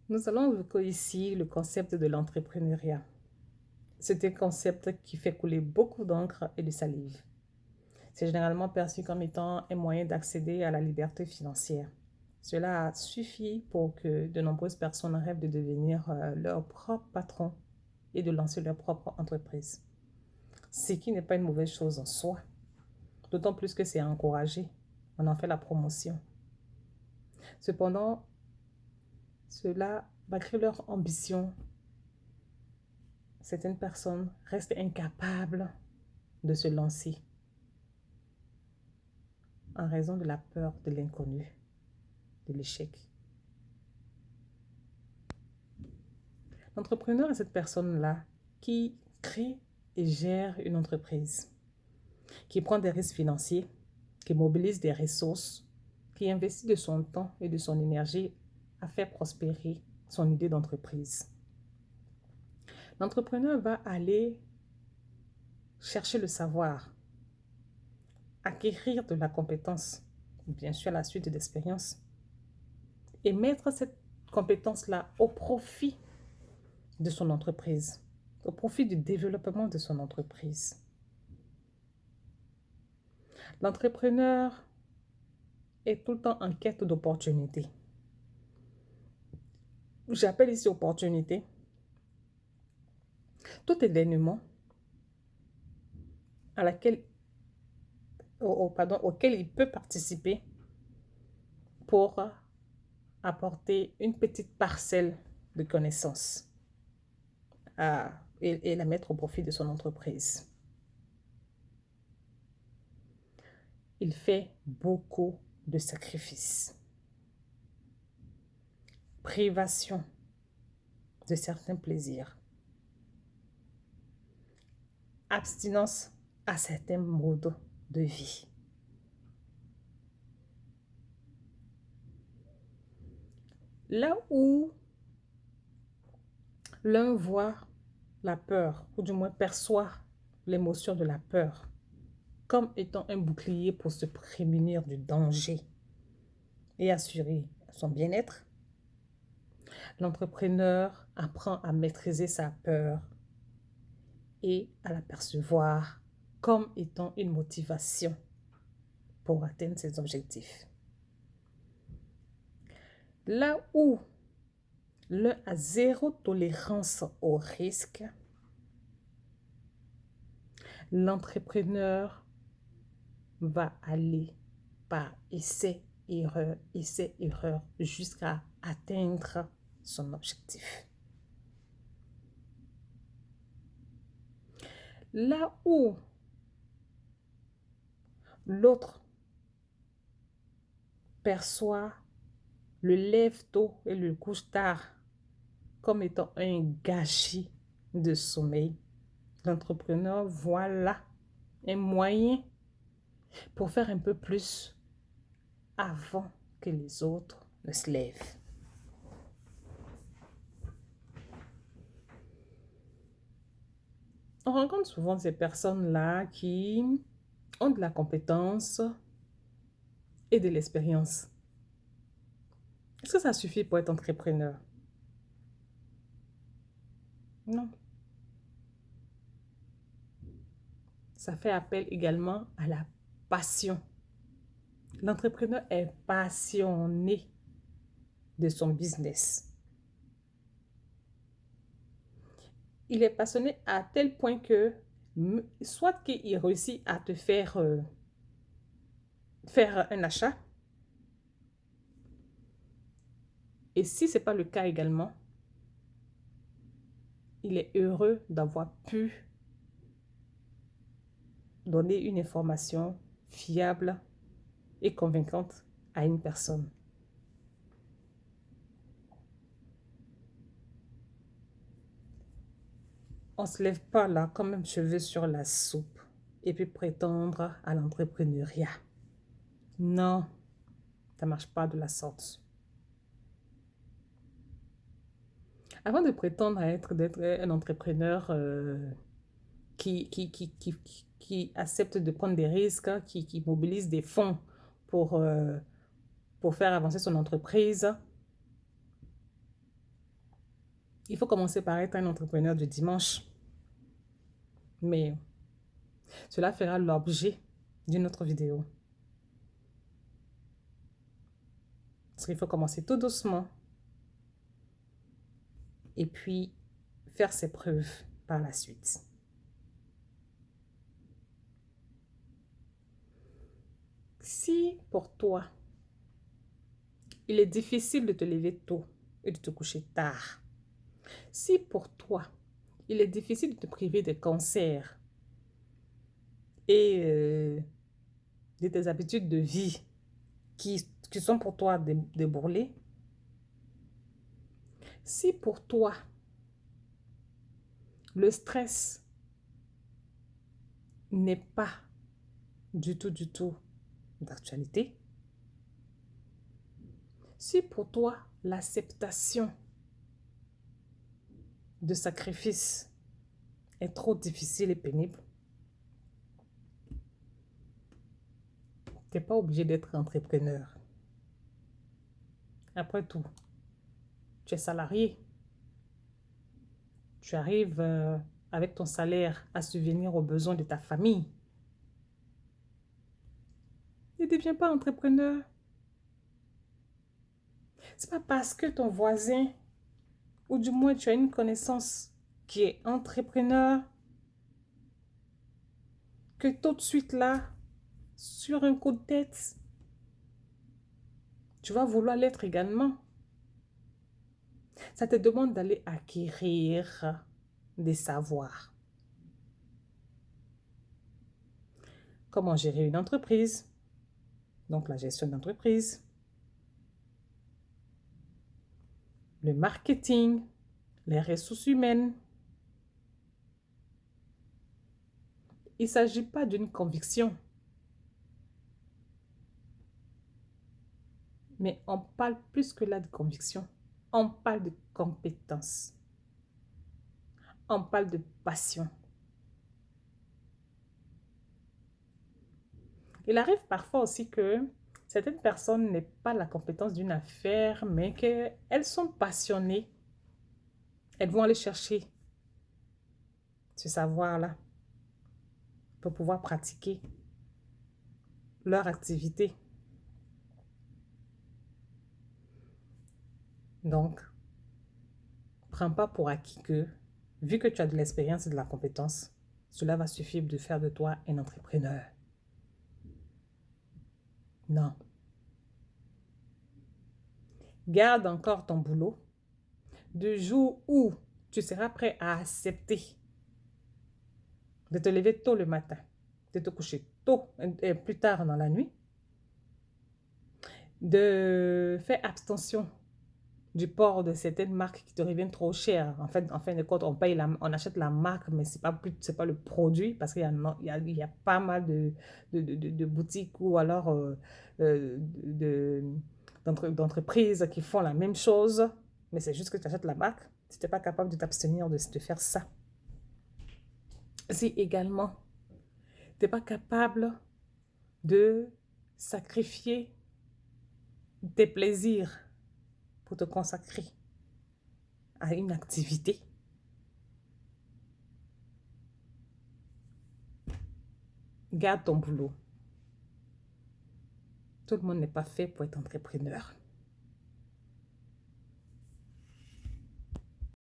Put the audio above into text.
Nous allons évoquer ici le concept de l'entrepreneuriat. C'est un concept qui fait couler beaucoup d'encre et de salive. C'est généralement perçu comme étant un moyen d'accéder à la liberté financière. Cela suffit pour que de nombreuses personnes rêvent de devenir leur propre patron et de lancer leur propre entreprise. Ce qui n'est pas une mauvaise chose en soi, d'autant plus que c'est encouragé. On en fait la promotion. Cependant, cela, malgré leur ambition, certaines personnes restent incapables de se lancer en raison de la peur de l'inconnu, de l'échec. L'entrepreneur est cette personne-là qui crée et gère une entreprise, qui prend des risques financiers, qui mobilise des ressources, qui investit de son temps et de son énergie à faire prospérer son idée d'entreprise. L'entrepreneur va aller chercher le savoir, acquérir de la compétence, bien sûr à la suite d'expérience, et mettre cette compétence-là au profit de son entreprise, au profit du développement de son entreprise. L'entrepreneur est tout le temps en quête d'opportunités. J'appelle ici opportunité tout événement à laquelle, auquel il peut participer pour apporter une petite parcelle de connaissances et la mettre au profit de son entreprise. Il fait beaucoup de sacrifices, privation de certains plaisirs, abstinence à certains modes de vie. Là où l'un voit la peur, ou du moins perçoit l'émotion de la peur, comme étant un bouclier pour se prémunir du danger et assurer son bien-être, l'entrepreneur apprend à maîtriser sa peur et à la percevoir comme étant une motivation pour atteindre ses objectifs. Là où l'un a zéro tolérance au risque, l'entrepreneur va aller par essai, erreur, jusqu'à atteindre son objectif. Là où l'autre perçoit le lève-tôt et le couche-tard comme étant un gâchis de sommeil, l'entrepreneur voit là un moyen pour faire un peu plus avant que les autres ne se lèvent. On rencontre souvent ces personnes-là qui ont de la compétence et de l'expérience. Est-ce que ça suffit pour être entrepreneur? Non. Ça fait appel également à la passion. L'entrepreneur est passionné de son business. Il est passionné à tel point que soit qu'il réussit à te faire un achat, et si ce n'est pas le cas également, il est heureux d'avoir pu donner une information fiable et convaincante à une personne. On ne se lève pas là comme un cheveu sur la soupe et puis prétendre à l'entrepreneuriat. Non, ça ne marche pas de la sorte. Avant de prétendre d'être un entrepreneur qui accepte de prendre des risques, qui mobilise des fonds pour faire avancer son entreprise, Il faut commencer par être un entrepreneur du dimanche. Mais cela fera l'objet d'une autre vidéo. Parce qu'il faut commencer tout doucement. Et puis, faire ses preuves par la suite. Si pour toi, il est difficile de te lever tôt et de te coucher tard, si pour toi, il est difficile de te priver des concerts et de tes habitudes de vie qui sont pour toi des bourrelets, si pour toi, le stress n'est pas du tout d'actualité, si pour toi, l'acceptation de sacrifice est trop difficile et pénible, tu n'es pas obligé d'être entrepreneur. Après tout, tu es salarié. Tu arrives avec ton salaire à subvenir aux besoins de ta famille. Ne deviens pas entrepreneur. C'est pas parce que ton voisin, ou du moins tu as une connaissance qui est entrepreneur, que tout de suite là, sur un coup de tête, tu vas vouloir l'être également. Ça te demande d'aller acquérir des savoirs. Comment gérer une entreprise, donc la gestion d'entreprise, le marketing, les ressources humaines. Il ne s'agit pas d'une conviction, mais on parle plus que là de conviction. On parle de compétence. On parle de passion. Il arrive parfois aussi que certaines personnes n'aient pas la compétence d'une affaire, mais qu'elles sont passionnées. Elles vont aller chercher ce savoir-là pour pouvoir pratiquer leur activité. Donc, prends pas pour acquis que, vu que tu as de l'expérience et de la compétence, cela va suffire de faire de toi un entrepreneur. Non. Garde encore ton boulot. Du jour où tu seras prêt à accepter de te lever tôt le matin, de te coucher tôt et plus tard dans la nuit, de faire abstention du port de certaines marques qui te reviennent trop chères. En fin de compte, on achète la marque, mais c'est pas le produit, parce qu'il y a pas mal de boutiques ou alors d'entreprises qui font la même chose, mais c'est juste que tu achètes la marque. Tu n'es pas capable de t'abstenir de faire ça. Si également, tu n'es pas capable de sacrifier tes plaisirs pour te consacrer à une activité, garde ton boulot. Tout le monde n'est pas fait pour être entrepreneur.